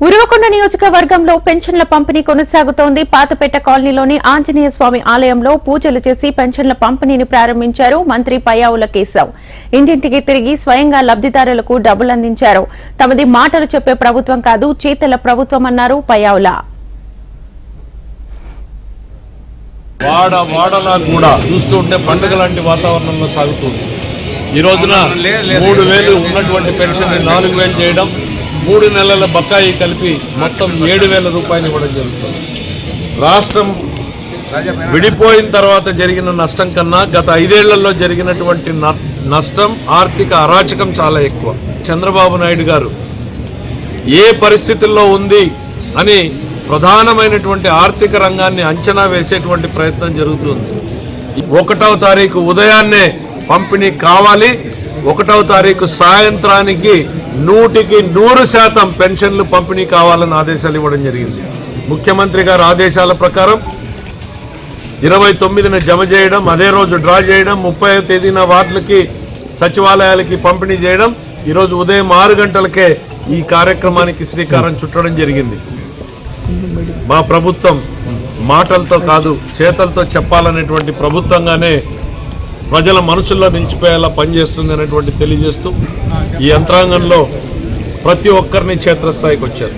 ఉరవకొండ నియోజకవర్గంలో పెన్షన్ల పంపిణీ కొనసాగుతోంది. పాతపేట కాలనీలోని ఆంజనేయ స్వామి ఆలయంలో పూజలు చేసి పెన్షన్ల పంపిణీని ప్రారంభించారు మంత్రి పయ్యావుల కేశవ్. ఇంటింటికి తిరిగి స్వయంగా లబ్దిదారులకు డబ్బులు అందించారు. తమది మాటలు చెప్పే ప్రభుత్వం కాదు, చేతల ప్రభుత్వం అన్నారు పయ్యావుల. వాడలా కూడా చూస్తుంటే పండుగ లాంటి వాతావరణంలో సాగుతుంది. ఈ రోజున 3,000 ఉన్నటువంటి పెన్షన్ 4,000 చేయడం, 3 నెలల బకాయి కలిపి మొత్తం 7,000 రూపాయలు ఇవ్వడం జరుగుతుంది. రాష్ట్రం విడిపోయిన తర్వాత జరిగిన నష్టం కన్నా గత 5 ఏళ్లలో జరిగినటువంటి నష్టం, ఆర్థిక అరాచకం చాలా ఎక్కువ. చంద్రబాబు నాయుడు గారు ఏ పరిస్థితుల్లో ఉంది అని ప్రధానమైనటువంటి ఆర్థిక రంగాన్ని అంచనా వేసేటువంటి ప్రయత్నం జరుగుతుంది. 1వ తారీఖు ఉదయాన్నే పంపిణీ కావాలి. 1వ తారీఖు సాయంత్రానికి 100% పెన్షన్లు పంపిణీ కావాలని ఆదేశాలు ఇవ్వడం జరిగింది. ముఖ్యమంత్రి గారి ఆదేశాల ప్రకారం 29న జమ చేయడం, అదే రోజు డ్రా చేయడం, 30వ తేదీన వార్డులకి సచివాలయాలకి పంపిణీ చేయడం, ఈరోజు ఉదయం 6 గంటలకే ఈ కార్యక్రమానికి శ్రీకారం చుట్టడం జరిగింది. మా ప్రభుత్వం మాటలతో కాదు, చేతలతో చెప్పాలనేటువంటి ప్రభుత్వంగానే ప్రజల మనసుల్లో నిలిచిపోయేలా పనిచేస్తుంది అనేటువంటి తెలియజేస్తూ ఈ యంత్రాంగంలో ప్రతి ఒక్కరిని క్షేత్రస్థాయికి వచ్చారు.